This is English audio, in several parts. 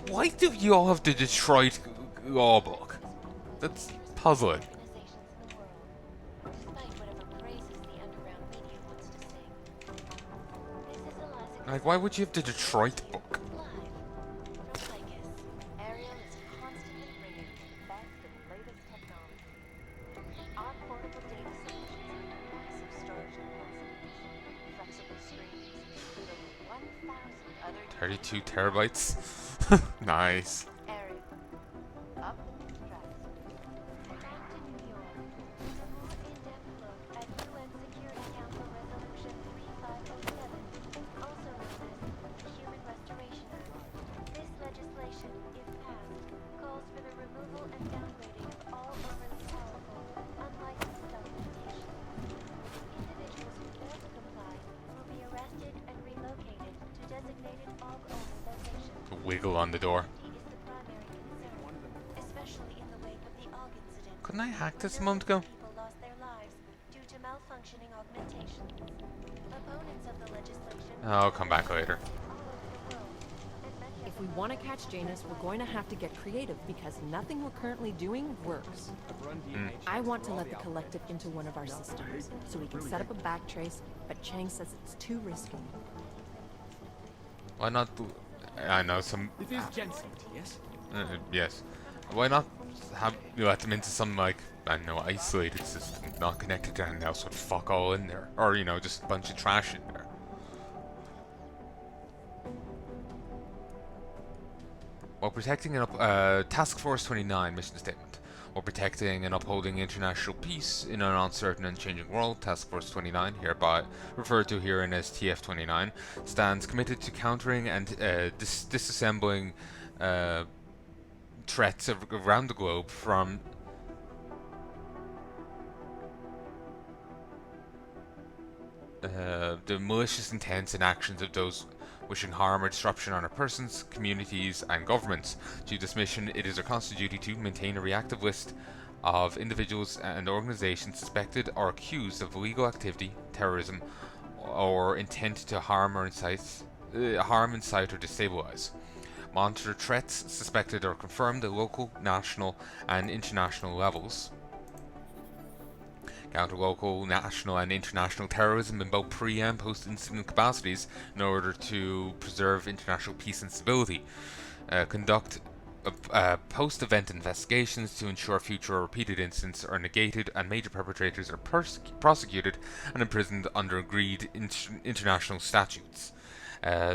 Why do you all have the Detroit law book? That's puzzling. Like, why would you have the Detroit book? $32 terabytes. Nice. Wiggle on the door. Couldn't I hack this a moment ago? Oh, I'll come back later. If we want to catch Janus, we're going to have to get creative because nothing we're currently doing works. I want to let the collective into one of our systems so we can set up a backtrace, but Chang says it's too risky. Why not do... I know some... It is Jensen, yes? Yes. Why not have you let them into some, like, I don't know, isolated system, not connected to anything else, with fuck all in there? Or, you know, just a bunch of trash in there. While protecting and Task Force 29 mission statement. While protecting and upholding international peace in an uncertain and changing world, Task Force 29, hereby referred to herein as TF-29, stands committed to countering and disassembling threats around the globe from the malicious intents and actions of those wishing harm or disruption on our persons, communities, and governments. To this mission, it is our constant duty to maintain a reactive list of individuals and organizations suspected or accused of illegal activity, terrorism, or intent to harm or incite, or destabilize. Monitor threats suspected or confirmed at local, national, and international levels. Counter local, national, and international terrorism in both pre- and post-incident capacities in order to preserve international peace and stability. Conduct post-event investigations to ensure future repeated incidents are negated and major perpetrators are prosecuted and imprisoned under agreed international statutes.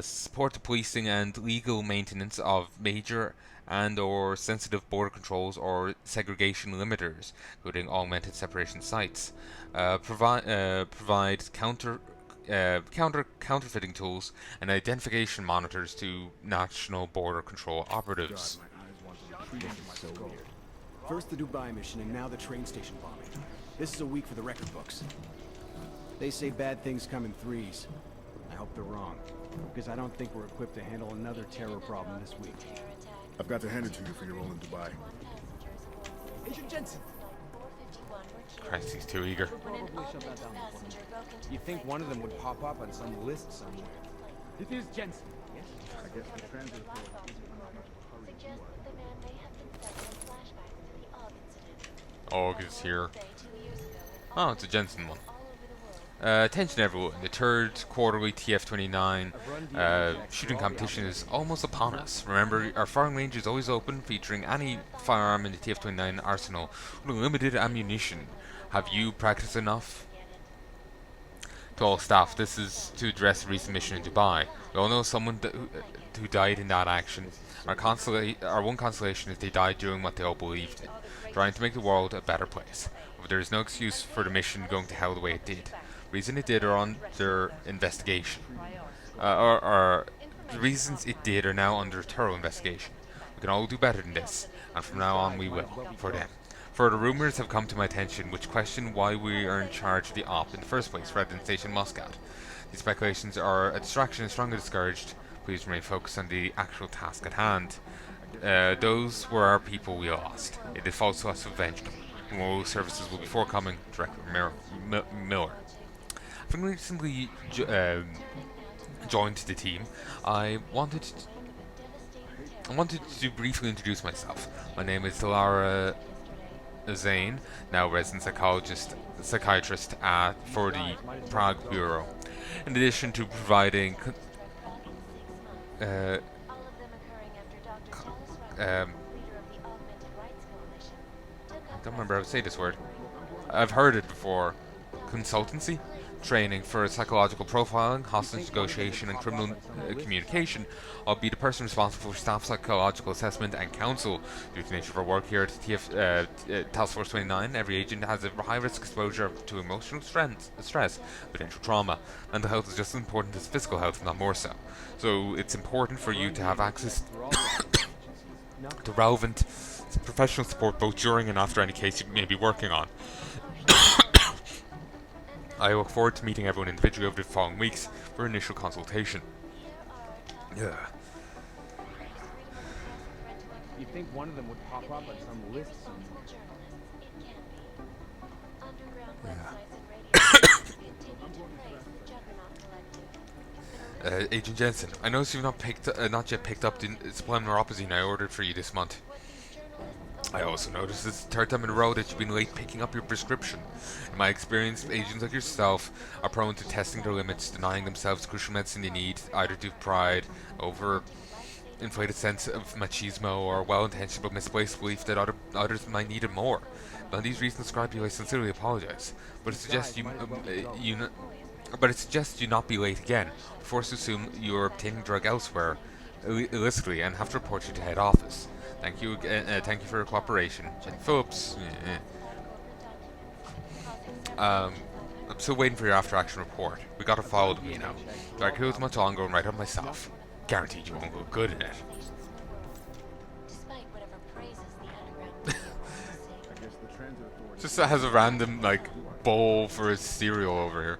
Support the policing and legal maintenance of major and or sensitive border controls or segregation limiters, including augmented separation sites. Provide counterfeiting tools and identification monitors to national border control operatives. First the Dubai mission and now the train station bombing. This is a week for the record books. They say bad things come in threes. I hope they're wrong, because I don't think we're equipped to handle another terror problem this week. I've got to hand it to you for your role in Dubai. Agent Jensen! Christ, he's too eager. You think one of them would pop up on some list somewhere? It is Jensen, yes? I guess the transit authority Og is here. Oh, it's a Jensen one. Attention everyone, the third quarterly TF-29 shooting competition is almost upon us. Remember, our firing range is always open, featuring any firearm in the TF-29 arsenal with limited ammunition. Have you practiced enough? To all staff, this is to address the recent mission in Dubai. We all know someone who died in that action. Our one consolation is they died doing what they all believed in, trying to make the world a better place. But there is no excuse for the mission going to hell the way it did. The reason it did are under investigation. Or the reasons it did are now under thorough investigation. We can all do better than this, and from now on we will, for them. Further rumours have come to my attention which question why we are in charge of the op in the first place rather than Station Muscat. These speculations are a distraction and strongly discouraged. Please remain focused on the actual task at hand. Those were our people we lost. It falls to us to avenge them. More services will be forthcoming. Director Miller. Having recently joined the team, I wanted I wanted to briefly introduce myself. My name is Lara Zane, now resident psychiatrist for the Prague Bureau. In addition to providing uh, I don't remember how to say this word. I've heard it before. Consultancy? Training for psychological profiling, hostage negotiation, and criminal communication. I'll be the person responsible for staff psychological assessment and counsel. Due to the nature of our work here at Task Force 29, every agent has a high risk exposure to emotional stress, potential trauma. Mental health is just as important as physical health, if not more so. So it's important for you to have access to relevant professional support both during and after any case you may be working on. I look forward to meeting everyone individually over the following weeks for initial consultation. Yeah. You'd think one of them would pop up on some list somewhere. Agent Jensen, I noticed you've not yet picked up the subliminal neuropathy I ordered for you this month. I also noticed it's the third time in a row that you've been late picking up your prescription. In my experience, agents like yourself are prone to testing their limits, denying themselves the crucial medicine they need, either due to pride, over inflated sense of machismo, or well-intentioned but misplaced belief that others might need it more. Now, these reasons described you, I sincerely apologize, but it suggests you not be late again. We're forced to assume you're obtaining drug elsewhere illicitly and have to report you to head office. Thank you for your cooperation. Jen Phillips. I'm still waiting for your after-action report. We gotta follow them, you know. So I could as much on going right up myself. Guaranteed you won't look good in it. Just has a random, like, bowl for his cereal over here.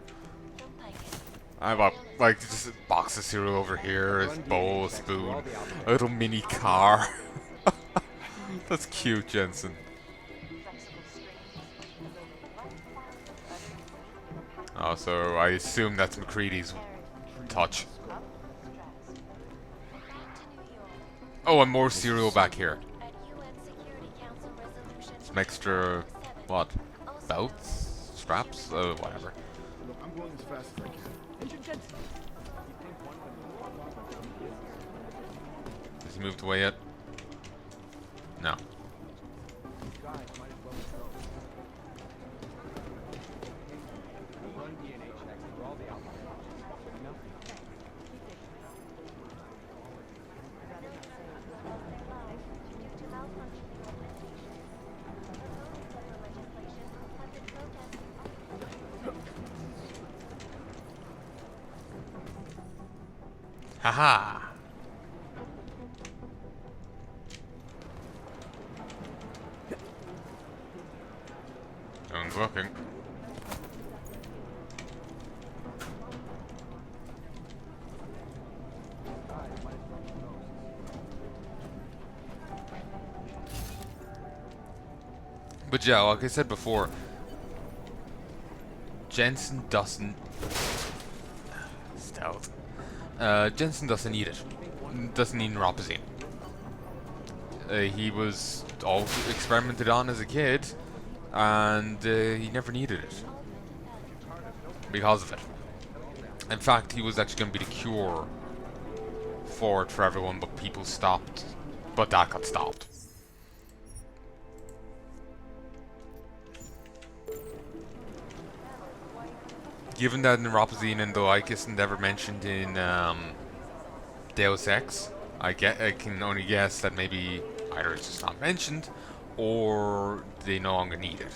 I have just a box of cereal over here, his bowl, a spoon, a little mini car. That's cute, Jensen. Oh, so I assume that's McCready's touch. Oh, and more cereal back here. Some extra, what? Belts? Straps? Whatever. Look, I'm going as fast as I can. Has he moved away yet? No. Haha! No one's looking. But yeah, like I said before, Jensen doesn't stealth. Jensen doesn't need it. Doesn't need neuropathy. He was all experimented on as a kid, and he never needed it because of it. In fact, he was actually going to be the cure for it for everyone, but people stopped. But that got stopped. Given that neuropathy and the like isn't ever mentioned in Deus Ex, I can only guess that maybe either it's just not mentioned, or they no longer need it.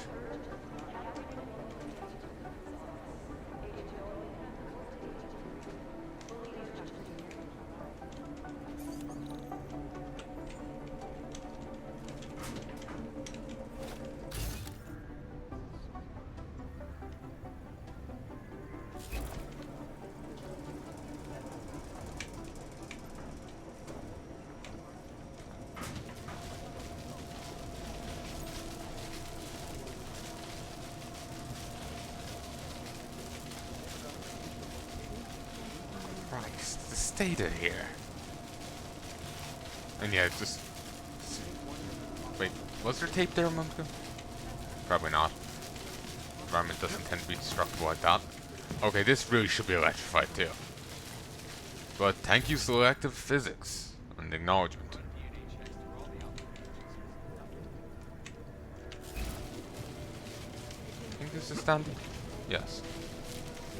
Christ, the state of here. And yeah, it's just... Wait, was there tape there a moment ago? Probably not. Environment doesn't tend to be destructible like that. Okay, this really should be electrified too. But thank you, selective physics, and acknowledgement. I think this is standing. Yes.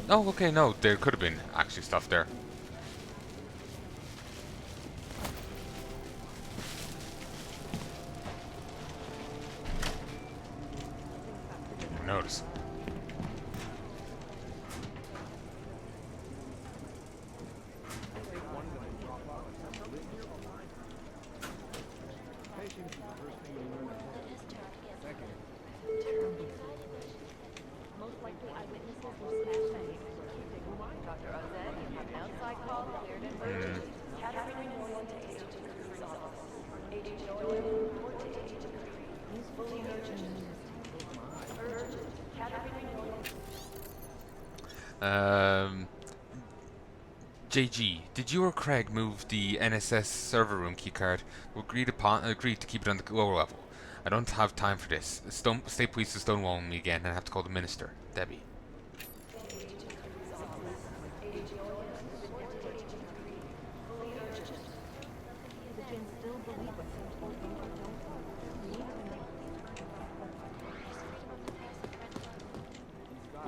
Oh, okay, no, there could have been actually stuff there. Notice. JG, did you or Craig move the NSS server room keycard? We agreed to keep it on the lower level. I don't have time for this. State police is stonewalling me again and I have to call the minister. Debbie.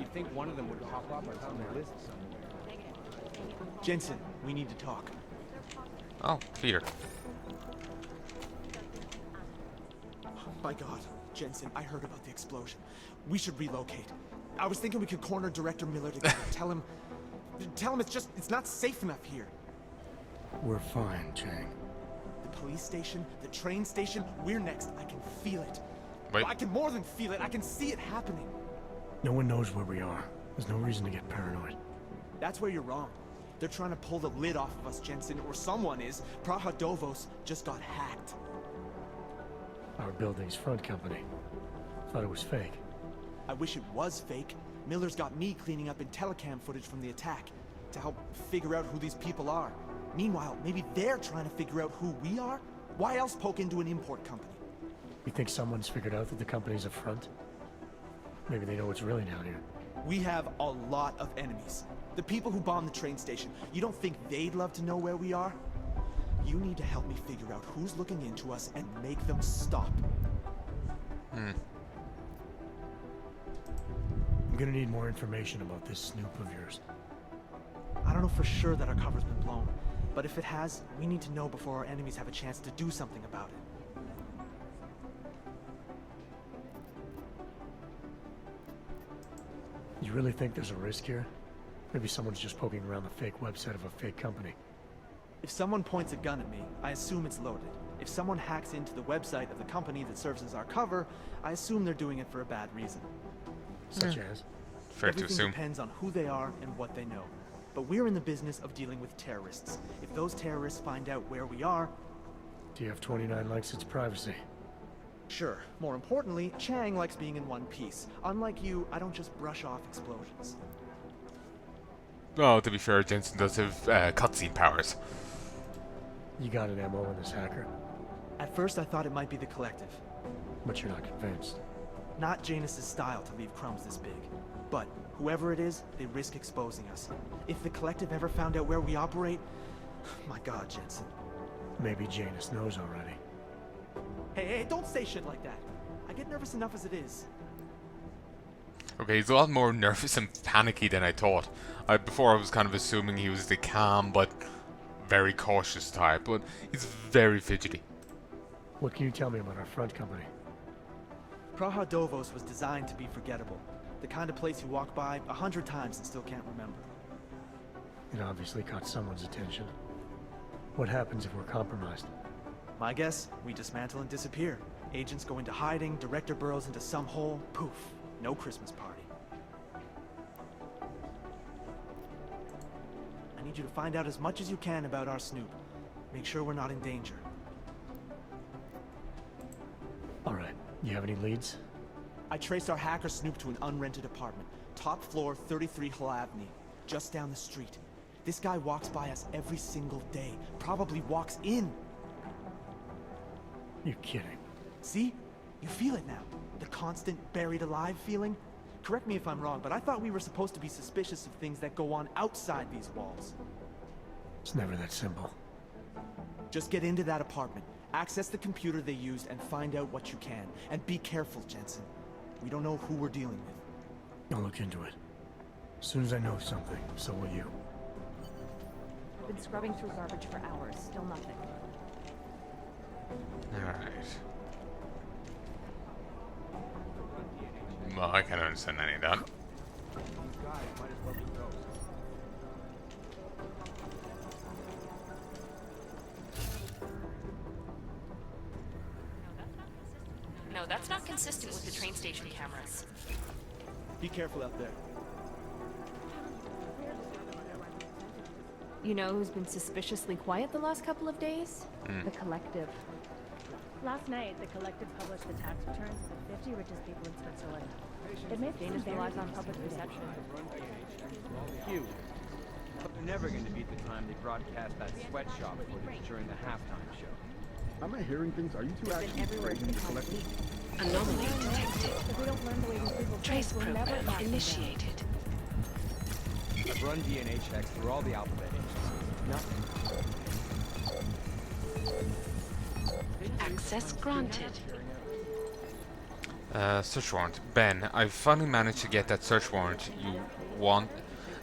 You'd think one of them would pop up on their list somewhere. Jensen, we need to talk. Oh, Peter. Oh my God, Jensen, I heard about the explosion. We should relocate. I was thinking we could corner Director Miller together. Tell him it's not safe enough here. We're fine, Chang. The police station, the train station, we're next. I can feel it. Wait. I can more than feel it. I can see it happening. No one knows where we are. There's no reason to get paranoid. That's where you're wrong. They're trying to pull the lid off of us, Jensen, or someone is. Praha Dovos just got hacked. Our building's front company. Thought it was fake. I wish it was fake. Miller's got me cleaning up Intellicam footage from the attack to help figure out who these people are. Meanwhile, maybe they're trying to figure out who we are? Why else poke into an import company? You think someone's figured out that the company's a front? Maybe they know what's really down here. We have a lot of enemies. The people who bombed the train station. You don't think they'd love to know where we are? You need to help me figure out who's looking into us and make them stop. I'm gonna need more information about this snoop of yours. I don't know for sure that our cover's been blown, but if it has, we need to know before our enemies have a chance to do something about it. You really think there's a risk here? Maybe someone's just poking around the fake website of a fake company. If someone points a gun at me, I assume it's loaded. If someone hacks into the website of the company that serves as our cover, I assume they're doing it for a bad reason. Such as? Fair to Everything assume. depends on who they are and what they know. But we're in the business of dealing with terrorists. If those terrorists find out where we are... TF-29 likes its privacy. Sure. More importantly, Chang likes being in one piece. Unlike you, I don't just brush off explosions. Well, to be fair, Jensen does have cutscene powers. You got an MO on this hacker, At first I thought it might be the Collective. but you're not convinced. Not Janus's style to leave crumbs this big. But whoever it is, they risk exposing us. If the Collective ever found out where we operate... My God, Jensen. Maybe Janus knows already. Hey, don't say shit like that. I get nervous enough as it is. Okay, he's a lot more nervous and panicky than I thought. Before I was kind of assuming he was the calm but very cautious type, but he's very fidgety. What can you tell me about our front company? Praha Dovos was designed to be forgettable. The kind of place you walk by 100 times and still can't remember. It obviously caught someone's attention. What happens if we're compromised? My guess, we dismantle and disappear. Agents go into hiding, Director burrows into some hole, poof, no Christmas party. I need you to find out as much as you can about our Snoop. Make sure we're not in danger. Alright, you have any leads? I traced our hacker Snoop to an unrented apartment. Top floor, 33 Hlavny, just down the street. This guy walks by us every single day, probably walks in. You kidding? See? You feel it now. The constant buried alive feeling. Correct me if I'm wrong, but I thought we were supposed to be suspicious of things that go on outside these walls. It's never that simple. Just get into that apartment, access the computer they used, and find out what you can. And be careful, Jensen. We don't know who we're dealing with. I'll look into it. As soon as I know something, so will you. Been scrubbing through garbage for hours, still nothing. Alright. Well, I can't understand any of that. No, that's not consistent with the train station cameras. Be careful out there. You know who's been suspiciously quiet the last couple of days? The Collective. Last night, the Collective published the tax returns of the 50 richest people in Switzerland. It made Dana's some relies very on public perception. Huge. But they're never going to beat the time they broadcast that sweatshop footage during the halftime show. Am I hearing things? Are you two actually raiding the collective? Anomaly detected. If we don't learn the way these people Trace think, we'll never program have initiated. I've run DNA checks through all the alphabet agencies. Nothing. Access granted. Search warrant. Ben, I finally managed to get that search warrant you want.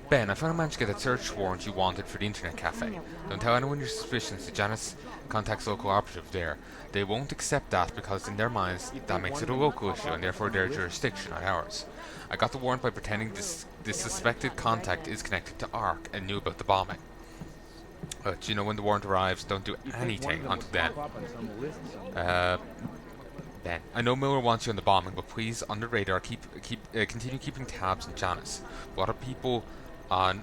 Ben, I finally managed to get that search warrant you wanted for the internet cafe. Don't tell anyone your suspicions that Janice contacts local operative there. They won't accept that because in their minds that makes it a local issue and therefore their jurisdiction, not ours. I got the warrant by pretending this suspected contact is connected to ARC and knew about the bombing. But you know, when the warrant arrives, don't do anything until then. Ben, I know Miller wants you on the bombing, but please, on the radar, continue keeping tabs on Janice. A lot of people on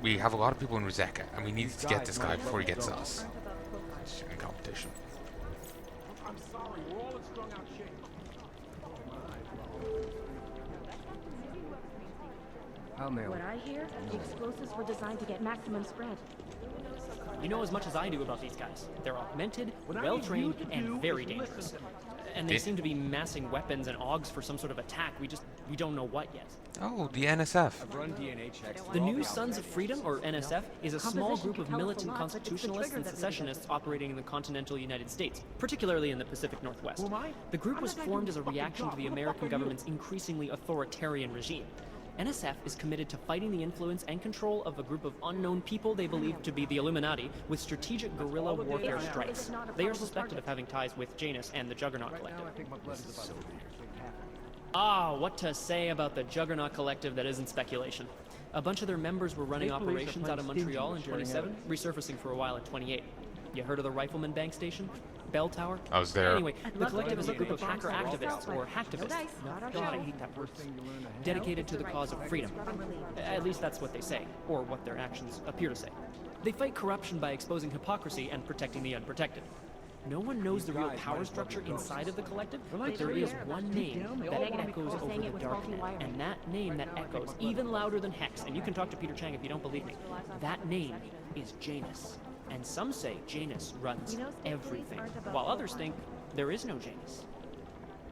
we have a lot of people in Rizeka, and we need to get this guy before he gets to us. Student competition. I'm sorry, we're all in strung out shape. What I hear, the explosives were designed to get maximum spread. You know as much as I do about these guys. They're augmented, well-trained, and very dangerous. And they seem to be massing weapons and augs for some sort of attack. We don't know what yet. Oh, the NSF. I've run DNA checks The new Sons of Freedom, or NSF, is a small group of militant constitutionalists and secessionists operating in the continental United States, particularly in the Pacific Northwest. The group was formed as a reaction to the American government's increasingly authoritarian regime. NSF is committed to fighting the influence and control of a group of unknown people they believe to be the Illuminati with strategic guerrilla warfare strikes. They are suspected of having ties with Janus and the Juggernaut Collective. Ah, what to say about the Juggernaut Collective that isn't speculation. A bunch of their members were running operations out of Montreal in 27, resurfacing for a while in 28. You heard of the Rifleman Bank Station? Bell Tower? I was there. Anyway, the Collective is a group of hacker activists, or hacktivists. God, I hate that word. Dedicated to the cause of freedom. At least that's what they say, or what their actions appear to say. They fight corruption by exposing hypocrisy and protecting the unprotected. No one knows the real power structure inside of the Collective, but there is one name that echoes over the darknet, and that name that echoes even louder than Hex, and you can talk to Peter Chang if you don't believe me, that name is Janus. And some say Janus runs everything, while others think there is no Janus.